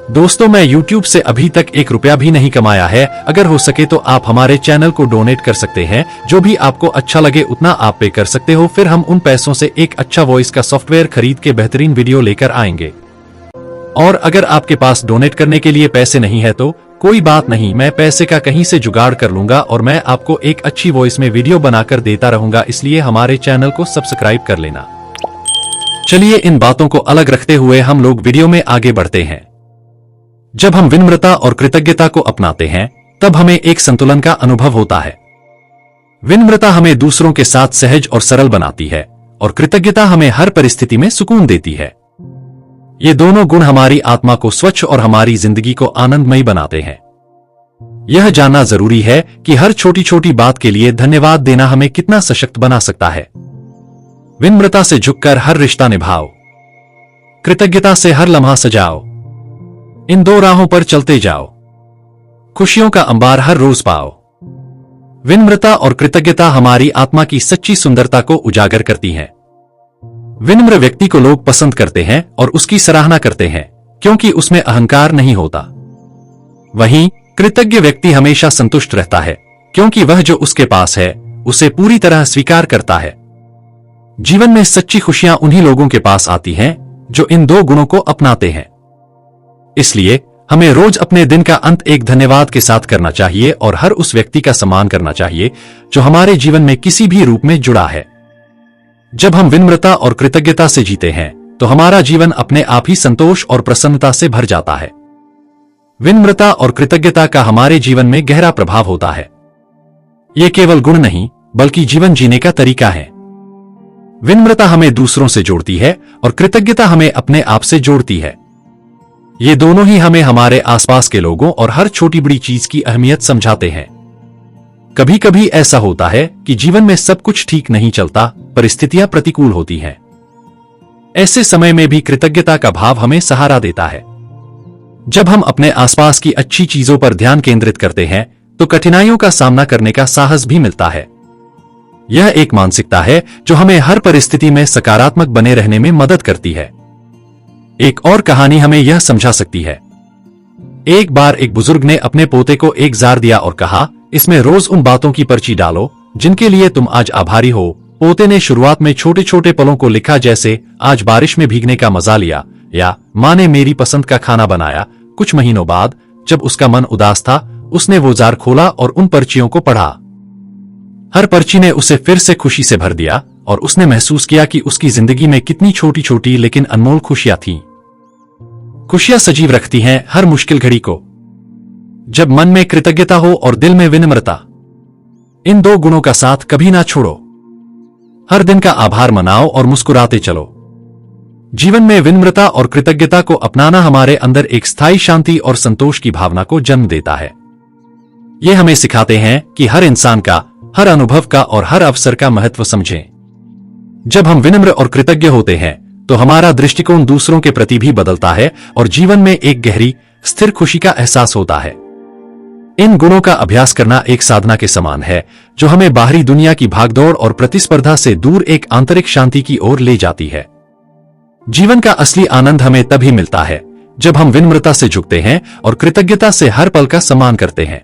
दोस्तों, मैं YouTube से अभी तक 1 रुपया भी नहीं कमाया है। अगर हो सके तो आप हमारे चैनल को डोनेट कर सकते हैं। जो भी आपको अच्छा लगे उतना आप पे कर सकते हो। फिर हम उन पैसों से एक अच्छा वॉइस का सॉफ्टवेयर खरीद के बेहतरीन वीडियो लेकर आएंगे। और अगर आपके पास डोनेट करने के लिए पैसे नहीं है तो कोई बात नहीं, मैं पैसे का कहीं से जुगाड़ कर लूंगा और मैं आपको एक अच्छी वॉइस में वीडियो बनाकर देता रहूंगा। इसलिए हमारे चैनल को सब्सक्राइब कर लेना। चलिए, इन बातों को अलग रखते हुए हम लोग वीडियो में आगे बढ़ते हैं। जब हम विनम्रता और कृतज्ञता को अपनाते हैं तब हमें एक संतुलन का अनुभव होता है। विनम्रता हमें दूसरों के साथ सहज और सरल बनाती है और कृतज्ञता हमें हर परिस्थिति में सुकून देती है। ये दोनों गुण हमारी आत्मा को स्वच्छ और हमारी जिंदगी को आनंदमयी बनाते हैं। यह जानना जरूरी है कि हर छोटी छोटी बात के लिए धन्यवाद देना हमें कितना सशक्त बना सकता है। विनम्रता से झुककर हर रिश्ता निभाओ, कृतज्ञता से हर लम्हा सजाओ। इन दो राहों पर चलते जाओ, खुशियों का अंबार हर रोज पाओ। विनम्रता और कृतज्ञता हमारी आत्मा की सच्ची सुंदरता को उजागर करती हैं। विनम्र व्यक्ति को लोग पसंद करते हैं और उसकी सराहना करते हैं, क्योंकि उसमें अहंकार नहीं होता। वहीं कृतज्ञ व्यक्ति हमेशा संतुष्ट रहता है, क्योंकि वह जो उसके पास है उसे पूरी तरह स्वीकार करता है। जीवन में सच्ची खुशियां उन्हीं लोगों के पास आती हैं जो इन दो गुणों को अपनाते हैं। इसलिए हमें रोज अपने दिन का अंत एक धन्यवाद के साथ करना चाहिए और हर उस व्यक्ति का सम्मान करना चाहिए जो हमारे जीवन में किसी भी रूप में जुड़ा है। जब हम विनम्रता और कृतज्ञता से जीते हैं तो हमारा जीवन अपने आप ही संतोष और प्रसन्नता से भर जाता है। विनम्रता और कृतज्ञता का हमारे जीवन में गहरा प्रभाव होता है। यह केवल गुण नहीं बल्कि जीवन जीने का तरीका है। विनम्रता हमें दूसरों से जोड़ती है और कृतज्ञता हमें अपने आप से जोड़ती है। ये दोनों ही हमें हमारे आसपास के लोगों और हर छोटी बड़ी चीज की अहमियत समझाते हैं। कभी कभी ऐसा होता है कि जीवन में सब कुछ ठीक नहीं चलता, परिस्थितियां प्रतिकूल होती हैं। ऐसे समय में भी कृतज्ञता का भाव हमें सहारा देता है। जब हम अपने आसपास की अच्छी चीजों पर ध्यान केंद्रित करते हैं तो कठिनाइयों का सामना करने का साहस भी मिलता है। यह एक मानसिकता है जो हमें हर परिस्थिति में सकारात्मक बने रहने में मदद करती है। एक और कहानी हमें यह समझा सकती है। एक बार एक बुजुर्ग ने अपने पोते को एक जार दिया और कहा, इसमें रोज उन बातों की पर्ची डालो जिनके लिए तुम आज आभारी हो। पोते ने शुरुआत में छोटे छोटे पलों को लिखा, जैसे आज बारिश में भीगने का मजा लिया या माँ ने मेरी पसंद का खाना बनाया। कुछ महीनों बाद जब उसका मन उदास था उसने वो जार खोला और उन पर्चियों को पढ़ा। हर पर्ची ने उसे फिर से खुशी से भर दिया और उसने महसूस किया कि उसकी जिंदगी में कितनी छोटी छोटी लेकिन अनमोल खुशियां थीं। खुशियां सजीव रखती हैं हर मुश्किल घड़ी को। जब मन में कृतज्ञता हो और दिल में विनम्रता, इन दो गुणों का साथ कभी ना छोड़ो। हर दिन का आभार मनाओ और मुस्कुराते चलो। जीवन में विनम्रता और कृतज्ञता को अपनाना हमारे अंदर एक स्थायी शांति और संतोष की भावना को जन्म देता है। ये हमें सिखाते हैं कि हर इंसान का हर अनुभव का और हर अवसर का महत्व समझें। जब हम विनम्र और कृतज्ञ होते हैं तो हमारा दृष्टिकोण दूसरों के प्रति भी बदलता है और जीवन में एक गहरी स्थिर खुशी का एहसास होता है। इन गुणों का अभ्यास करना एक साधना के समान है जो हमें बाहरी दुनिया की भागदौड़ और प्रतिस्पर्धा से दूर एक आंतरिक शांति की ओर ले जाती है। जीवन का असली आनंद हमें तभी मिलता है जब हम विनम्रता से झुकते हैं और कृतज्ञता से हर पल का सम्मान करते हैं।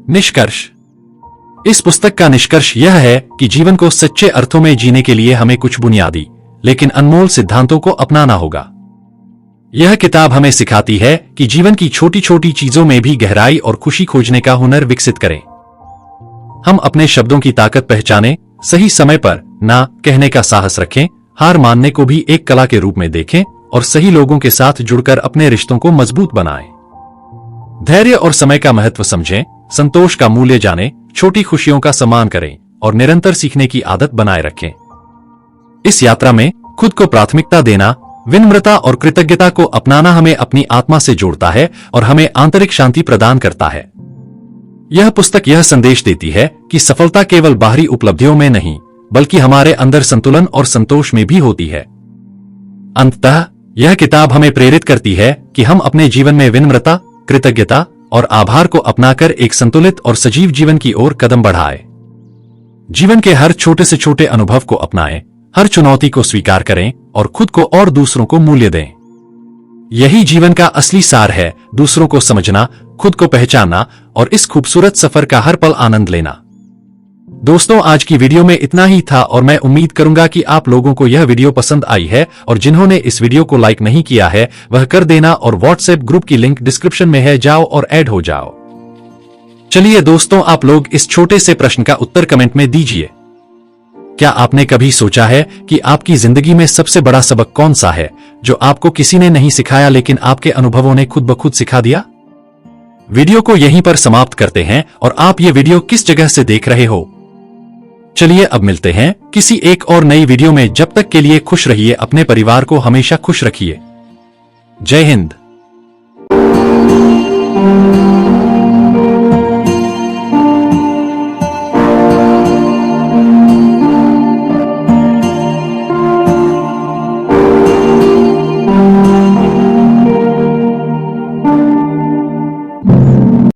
निष्कर्ष। इस पुस्तक का निष्कर्ष यह है कि जीवन को सच्चे अर्थों में जीने के लिए हमें कुछ बुनियादी लेकिन अनमोल सिद्धांतों को अपनाना होगा। यह किताब हमें सिखाती है कि जीवन की छोटी छोटी चीजों में भी गहराई और खुशी खोजने का हुनर विकसित करें। हम अपने शब्दों की ताकत पहचानें, सही समय पर ना कहने का साहस रखें, हार मानने को भी एक कला के रूप में देखें और सही लोगों के साथ जुड़कर अपने रिश्तों को मजबूत बनाएं। धैर्य और समय का महत्व समझें, संतोष का मूल्य जानें, छोटी खुशियों का सम्मान करें और निरंतर सीखने की आदत बनाए रखें। इस यात्रा में खुद को प्राथमिकता देना, विनम्रता और कृतज्ञता को अपनाना हमें अपनी आत्मा से जोड़ता है और हमें आंतरिक शांति प्रदान करता है। यह पुस्तक यह संदेश देती है कि सफलता केवल बाहरी उपलब्धियों में नहीं बल्कि हमारे अंदर संतुलन और संतोष में भी होती है। अंततः यह किताब हमें प्रेरित करती है कि हम अपने जीवन में विनम्रता, कृतज्ञता और आभार को अपनाकर एक संतुलित और सजीव जीवन की ओर कदम बढ़ाएं। जीवन के हर छोटे से छोटे अनुभव को अपनाएं, हर चुनौती को स्वीकार करें और खुद को और दूसरों को मूल्य दें। यही जीवन का असली सार है, दूसरों को समझना, खुद को पहचानना और इस खूबसूरत सफर का हर पल आनंद लेना। दोस्तों, आज की वीडियो में इतना ही था और मैं उम्मीद करूंगा कि आप लोगों को यह वीडियो पसंद आई है और जिन्होंने इस वीडियो को लाइक नहीं किया है वह कर देना और व्हाट्सएप ग्रुप की लिंक डिस्क्रिप्शन में है, जाओ और ऐड हो जाओ। चलिए दोस्तों, आप लोग इस छोटे से प्रश्न का उत्तर कमेंट में दीजिए। क्या आपने कभी सोचा है कि आपकी जिंदगी में सबसे बड़ा सबक कौन सा है जो आपको किसी ने नहीं सिखाया लेकिन आपके अनुभवों ने खुद ब खुद सिखा दिया? वीडियो को यहीं पर समाप्त करते हैं और आप ये वीडियो किस जगह से देख रहे हो? चलिए अब मिलते हैं किसी एक और नई वीडियो में। जब तक के लिए खुश रहिए, अपने परिवार को हमेशा खुश रखिए। जय हिंद।